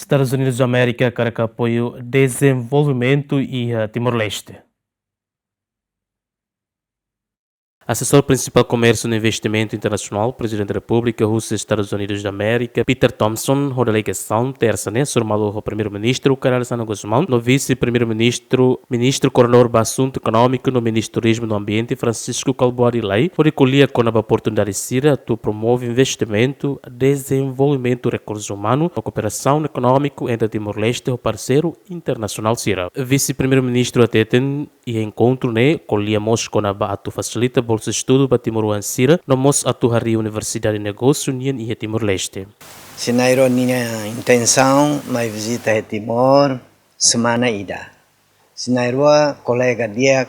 Estados Unidos Amerika hakarak apoiu dezenvolvimentu e Timor-Leste. Assessor principal Comércio e Investimento Internacional, Presidente da República, Rússia, Estados Unidos da América, Peter Thompson, a delegação terça, surmalo o primeiro-ministro, Carlos Sana Guzmão, no vice-primeiro-ministro, ministro coordenador do assunto econômico, no ministro do Turismo e do Ambiente, Francisco Calboari Lei, por recolher com a oportunidade de Cira, tu promove investimento, desenvolvimento de recursos humanos, a cooperação econômica entre Timor-Leste e o parceiro internacional Cira. Vice-primeiro-ministro ateten e encontro ne colhemos com a atu facilita bolsa de estudo para Timor-Leste, no mos atu hari Universidade de Negócio União e Timor-Leste. Sinairo minha intenção, mas visita a Timor semana ida. Sinairo colega dia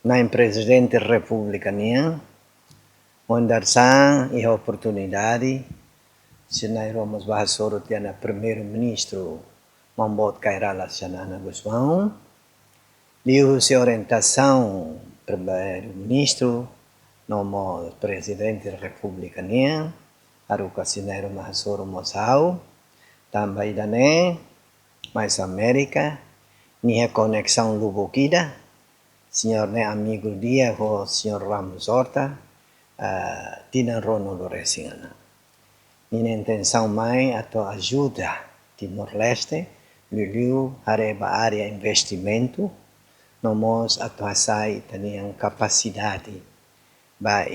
na presidente da República nia, ondarsan e a oportunidade. Sinairo mas bahasoro tiana primeiro-ministro Mambot Kairala Sanana Guzmão. Liu-se orientação primeiro-ministro, nomo presidente da República nia, aruka sineiro mahasoro mosau, também dane, mais América, nia conexão lubukida, senhor ne amigo dia, o senhor Ramos Horta, tina rono loresingana. Minha intenção mais ato ajuda Timor-Leste, liu areba área investimento, nós atuação teniam capacidade para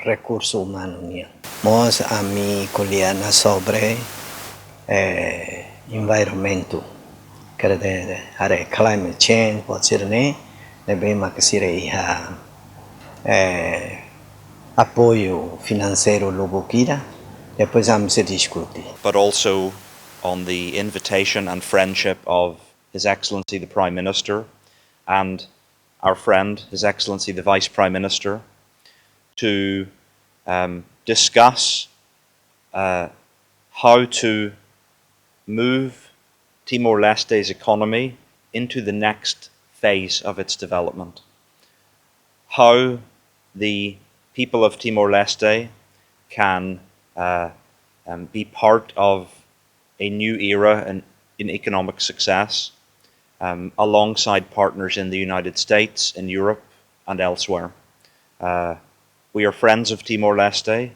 recurso humano nia. Nós a mim colhena sobre environmento, quer dizer, are climate change pode ser né, bem mais que seria apoio financeiro lobuquira, depois vamos discutir. But also on the invitation and friendship of His Excellency the Prime Minister and our friend, His Excellency the Vice Prime Minister, to discuss how to move Timor-Leste's economy into the next phase of its development. How the people of Timor-Leste can be part of a new era in economic success, alongside partners in the United States, in Europe and elsewhere. We are friends of Timor-Leste.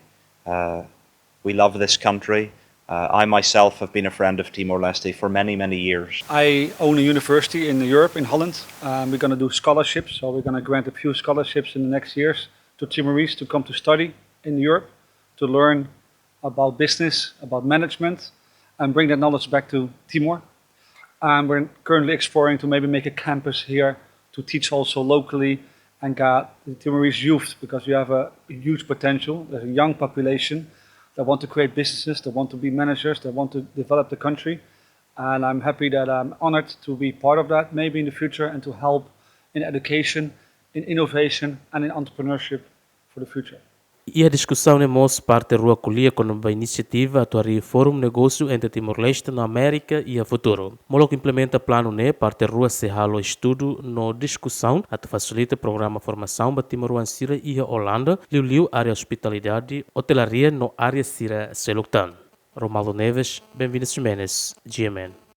We love this country. I myself have been a friend of Timor-Leste for many, many years. I own a university in Europe, in Holland. We're going to do scholarships, so we're going to grant a few scholarships in the next years to Timorese to come to study in Europe, to learn about business, about management, and bring that knowledge back to Timor. We're currently exploring to maybe make a campus here to teach also locally and get the Timorese youth, because we have a huge potential. There's a young population that want to create businesses, that want to be managers, that want to develop the country. And I'm happy that I'm honored to be part of that maybe in the future and to help in education, in innovation and in entrepreneurship for the future. E a discussão nemos parte rua colhia com uma iniciativa atuaria Fórum Negócio entre Timor-Leste na América e a futuro. Moloco implementa plano parte rua se halo estudo no discussão a facilita programa formação para Timor-Leste e a Holanda, liu área hospitalidade, hotelaria no área Sira Seluctan. Romaldo Neves, bem-vindos Jimenez, GMN.